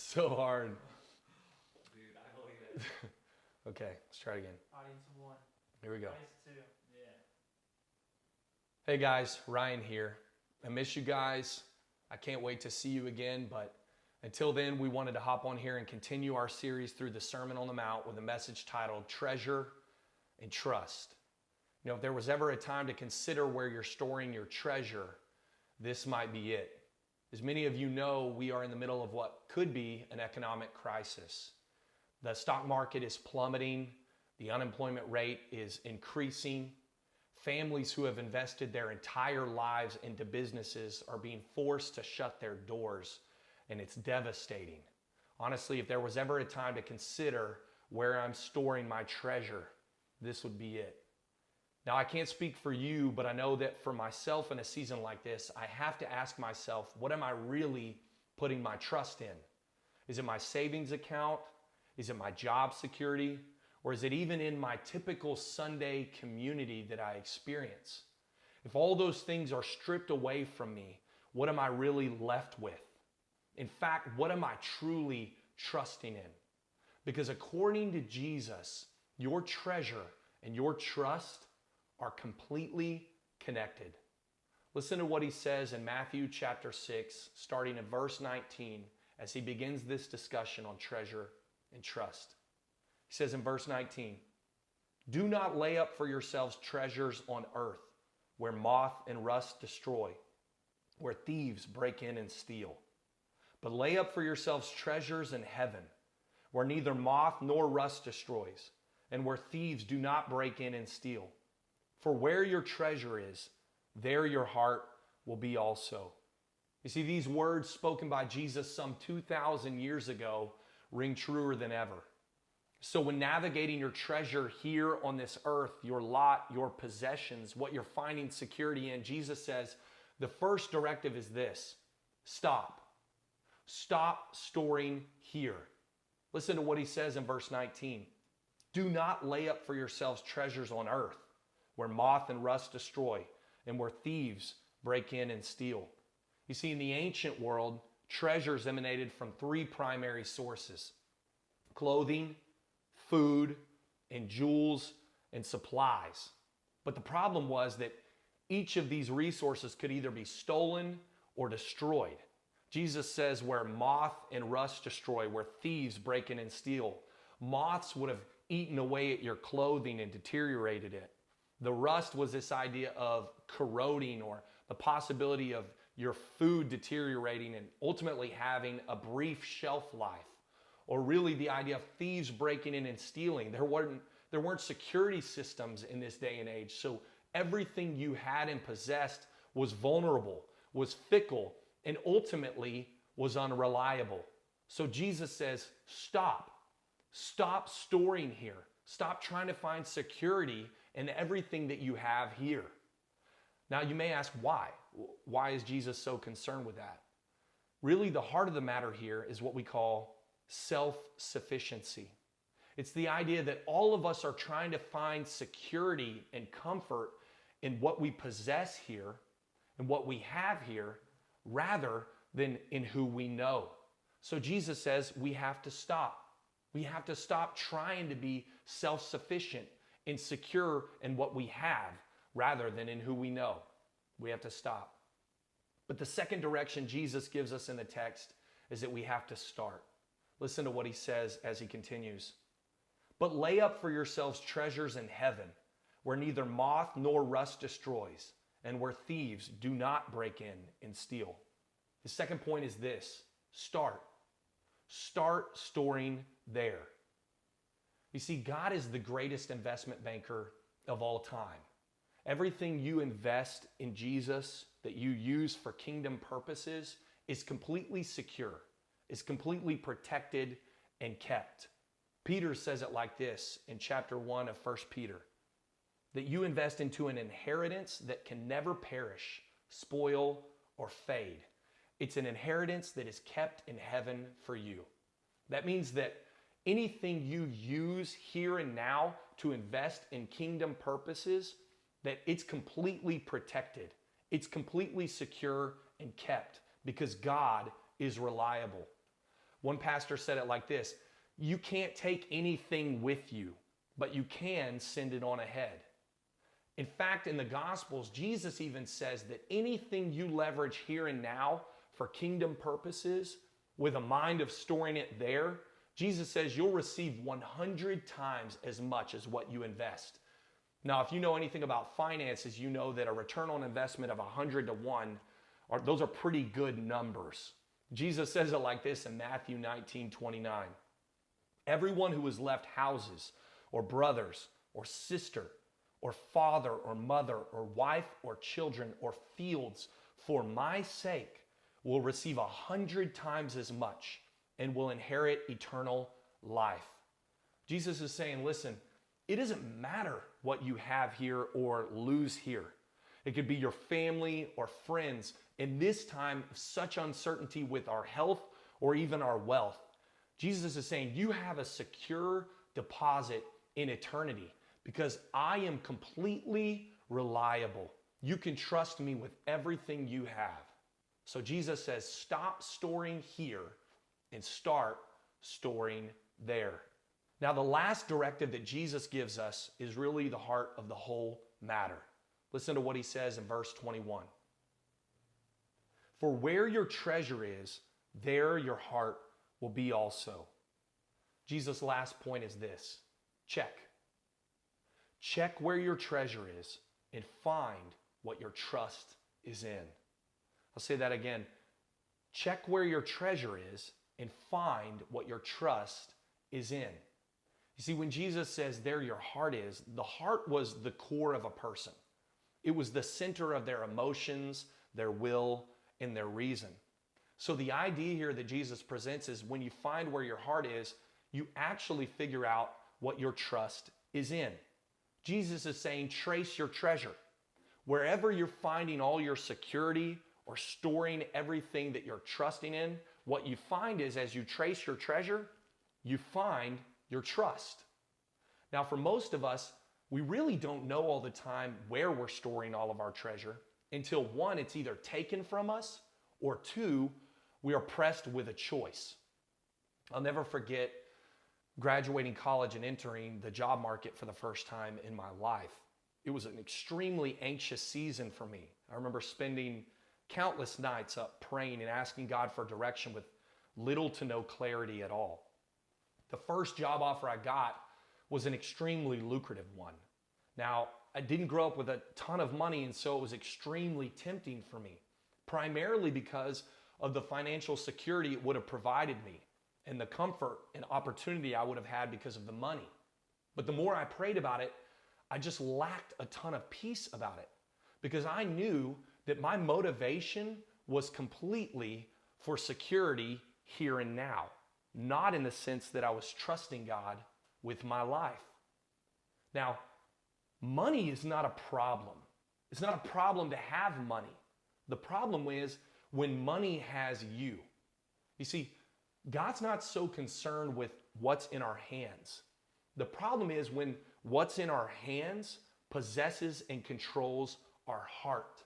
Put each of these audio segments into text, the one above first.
So hard. Dude, I believe it. Okay, let's try it again. Audience of one. Here we go. Audience of two. Yeah. Hey guys, Ryan here. I miss you guys. I can't wait to see you again, but until then, we wanted to hop on here and continue our series through the Sermon on the Mount with a message titled Treasure and Trust. You know, if there was ever a time to consider where you're storing your treasure, this might be it. As many of you know, we are in the middle of what could be an economic crisis. The stock market is plummeting. The unemployment rate is increasing. Families who have invested their entire lives into businesses are being forced to shut their doors, and it's devastating. Honestly, if there was ever a time to consider where I'm storing my treasure, this would be it. Now, I can't speak for you, but I know that for myself in a season like this, I have to ask myself, what am I really putting my trust in? Is it my savings account? Is it my job security? Or is it even in my typical Sunday community that I experience? If all those things are stripped away from me, what am I really left with? In fact, what am I truly trusting in? Because according to Jesus, your treasure and your trust are completely connected. Listen to what he says in Matthew chapter 6, starting at verse 19, as he begins this discussion on treasure and trust. He says in verse 19, "Do not lay up for yourselves treasures on earth, where moth and rust destroy, where thieves break in and steal. But lay up for yourselves treasures in heaven, where neither moth nor rust destroys, and where thieves do not break in and steal. For where your treasure is, there your heart will be also." You see, these words spoken by Jesus some 2,000 years ago ring truer than ever. So when navigating your treasure here on this earth, your lot, your possessions, what you're finding security in, Jesus says the first directive is this: stop. Stop storing here. Listen to what he says in verse 19. "Do not lay up for yourselves treasures on earth, where moth and rust destroy, and where thieves break in and steal." You see, in the ancient world, treasures emanated from three primary sources: clothing, food, and jewels and supplies. But the problem was that each of these resources could either be stolen or destroyed. Jesus says where moth and rust destroy, where thieves break in and steal. Moths would have eaten away at your clothing and deteriorated it. The rust was this idea of corroding, or the possibility of your food deteriorating and ultimately having a brief shelf life. Or really the idea of thieves breaking in and stealing. There weren't security systems in this day and age, so everything you had and possessed was vulnerable, was fickle, and ultimately was unreliable. So Jesus says, stop. Stop storing here. Stop trying to find security in everything that you have here. Now you may ask why. Why is Jesus so concerned with that? Really, the heart of the matter here is what we call self-sufficiency. It's the idea that all of us are trying to find security and comfort in what we possess here and what we have here, rather than in who we know. So Jesus says we have to stop. We have to stop trying to be self-sufficient and secure in what we have rather than in who we know. We have to stop. But the second direction Jesus gives us in the text is that we have to start. Listen to what he says as he continues. "But lay up for yourselves treasures in heaven, where neither moth nor rust destroys, and where thieves do not break in and steal." The second point is this: start. Start storing there. You see, God is the greatest investment banker of all time. Everything you invest in Jesus that you use for kingdom purposes is completely secure, is completely protected and kept. Peter says it like this in chapter 1 of 1 Peter, that you invest into an inheritance that can never perish, spoil, or fade. It's an inheritance that is kept in heaven for you. That means that anything you use here and now to invest in kingdom purposes, that it's completely protected. It's completely secure and kept because God is reliable. One pastor said it like this: you can't take anything with you, but you can send it on ahead. In fact, in the Gospels, Jesus even says that anything you leverage here and now for kingdom purposes, with a mind of storing it there, Jesus says you'll receive 100 times as much as what you invest. Now, if you know anything about finances, you know that a return on investment of 100 to 1, those are pretty good numbers. Jesus says it like this in Matthew 19:29. Everyone who has left houses or brothers or sister or father or mother or wife or children or fields for my sake will receive 100 times as much and will inherit eternal life. Jesus is saying, listen, it doesn't matter what you have here or lose here. It could be your family or friends in this time of such uncertainty with our health or even our wealth. Jesus is saying you have a secure deposit in eternity because I am completely reliable. You can trust me with everything you have. So Jesus says, stop storing here and start storing there. Now, the last directive that Jesus gives us is really the heart of the whole matter. Listen to what he says in verse 21. For where your treasure is, there your heart will be also. Jesus' last point is this: check. Check where your treasure is and find what your trust is in. I'll say that again. Check where your treasure is and find what your trust is in. You see, when Jesus says there your heart is, the heart was the core of a person. It was the center of their emotions, their will, and their reason. So the idea here that Jesus presents is when you find where your heart is, you actually figure out what your trust is in. Jesus is saying, trace your treasure. Wherever you're finding all your security or storing everything that you're trusting in, what you find is as you trace your treasure, you find your trust. Now, for most of us, we really don't know all the time where we're storing all of our treasure until one, it's either taken from us, or two, we are pressed with a choice. I'll never forget graduating college and entering the job market for the first time in my life. It was an extremely anxious season for me. I remember spending countless nights up praying and asking God for direction with little to no clarity at all. The first job offer I got was an extremely lucrative one. Now, I didn't grow up with a ton of money, and so it was extremely tempting for me, primarily because of the financial security it would have provided me and the comfort and opportunity I would have had because of the money. But the more I prayed about it, I just lacked a ton of peace about it because I knew that my motivation was completely for security here and now, not in the sense that I was trusting God with my life. Now, money is not a problem. It's not a problem to have money. The problem is when money has you. You see, God's not so concerned with what's in our hands. The problem is when what's in our hands possesses and controls our heart.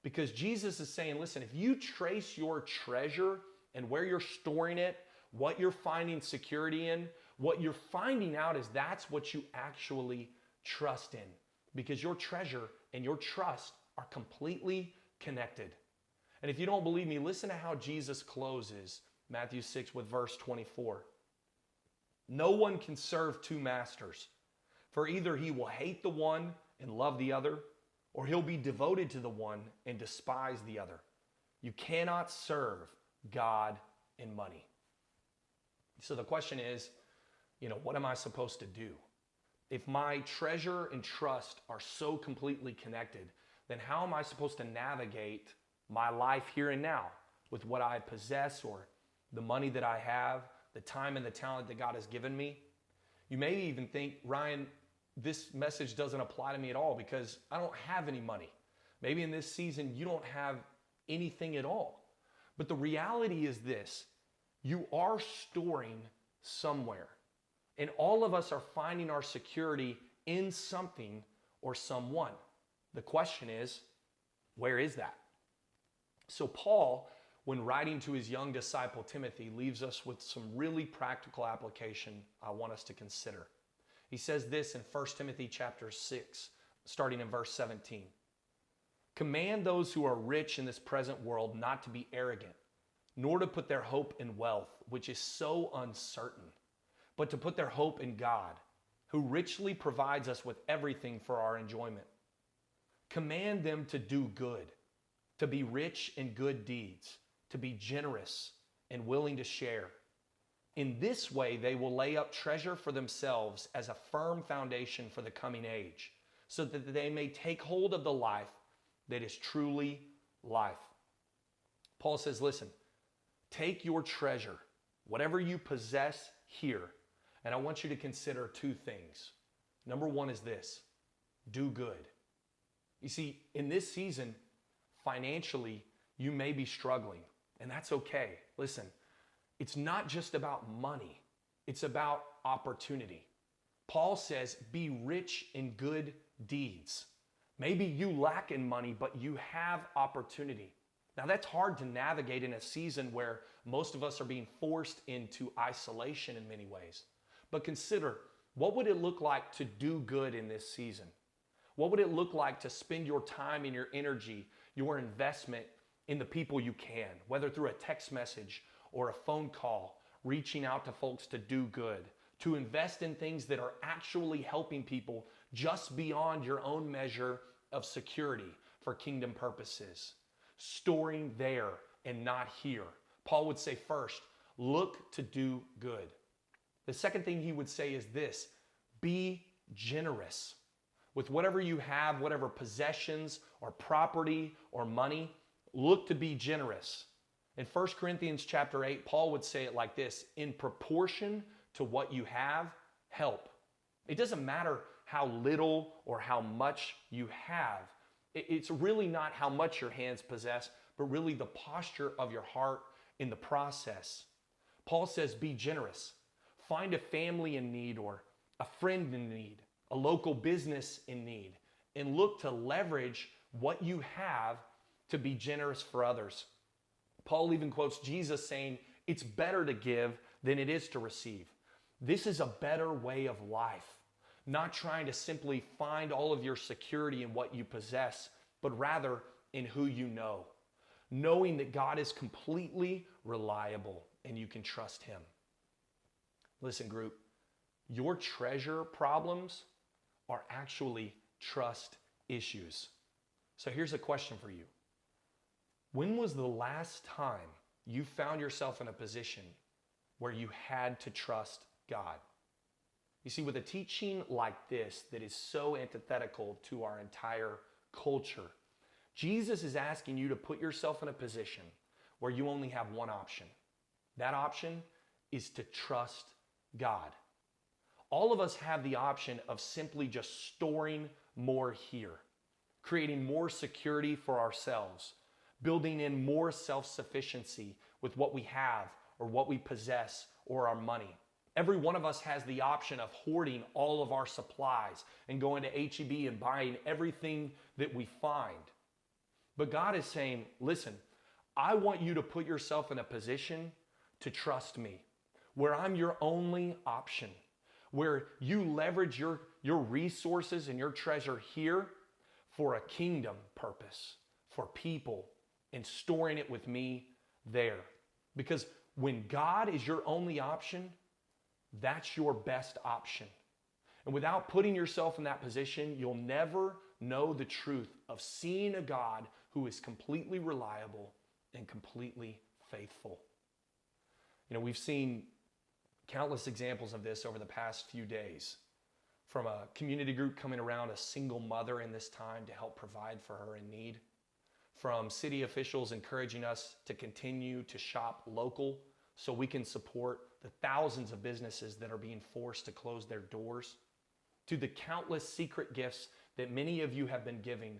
Because Jesus is saying, listen, if you trace your treasure and where you're storing it, what you're finding security in, what you're finding out is that's what you actually trust in. Because your treasure and your trust are completely connected. And if you don't believe me, listen to how Jesus closes Matthew 6 with verse 24. No one can serve two masters, for either he will hate the one and love the other, or he'll be devoted to the one and despise the other. You cannot serve God and money. So the question is, what am I supposed to do? If my treasure and trust are so completely connected, then how am I supposed to navigate my life here and now with what I possess or the money that I have, the time and the talent that God has given me? You may even think, Ryan, this message doesn't apply to me at all because I don't have any money. Maybe in this season you don't have anything at all. But the reality is this: you are storing somewhere. And all of us are finding our security in something or someone. The question is, where is that? So Paul when writing to his young disciple Timothy, leaves us with some really practical application I want us to consider. He says this in 1 Timothy chapter 6, starting in verse 17. Command those who are rich in this present world not to be arrogant, nor to put their hope in wealth, which is so uncertain, but to put their hope in God, who richly provides us with everything for our enjoyment. Command them to do good, to be rich in good deeds, to be generous and willing to share. In this way, they will lay up treasure for themselves as a firm foundation for the coming age, so that they may take hold of the life that is truly life. Paul says, listen, take your treasure, whatever you possess here, and I want you to consider two things. Number one is this: do good. You see, in this season, financially, you may be struggling, and that's okay. Listen, it's not just about money. It's about opportunity. Paul says, be rich in good deeds. Maybe you lack in money, but you have opportunity. Now, that's hard to navigate in a season where most of us are being forced into isolation in many ways. But consider, what would it look like to do good in this season? What would it look like to spend your time and your energy, your investment in the people you can, whether through a text message or a phone call, reaching out to folks to do good, to invest in things that are actually helping people just beyond your own measure of security for kingdom purposes, storing there and not here. Paul would say first, look to do good. The second thing he would say is this: be generous. With whatever you have, whatever possessions or property or money, look to be generous. In 1 Corinthians chapter 8, Paul would say it like this: in proportion to what you have, help. It doesn't matter how little or how much you have. It's really not how much your hands possess, but really the posture of your heart in the process. Paul says, be generous. Find a family in need or a friend in need, a local business in need, and look to leverage what you have to be generous for others. Paul even quotes Jesus saying, it's better to give than it is to receive. This is a better way of life, not trying to simply find all of your security in what you possess, but rather in who you know, knowing that God is completely reliable and you can trust him. Listen, group, your treasure problems are actually trust issues. So here's a question for you. When was the last time you found yourself in a position where you had to trust God? You see, with a teaching like this that is so antithetical to our entire culture, Jesus is asking you to put yourself in a position where you only have one option. That option is to trust God. All of us have the option of simply just storing more here, creating more security for ourselves, building in more self-sufficiency with what we have or what we possess or our money. Every one of us has the option of hoarding all of our supplies and going to H-E-B and buying everything that we find. But God is saying, listen, I want you to put yourself in a position to trust me, where I'm your only option, where you leverage your resources and your treasure here for a kingdom purpose, for people, and storing it with me there. Because when God is your only option, that's your best option. And without putting yourself in that position, you'll never know the truth of seeing a God who is completely reliable and completely faithful. You know, we've seen countless examples of this over the past few days, from a community group coming around a single mother in this time to help provide for her in need, from city officials encouraging us to continue to shop local so we can support the thousands of businesses that are being forced to close their doors, to the countless secret gifts that many of you have been giving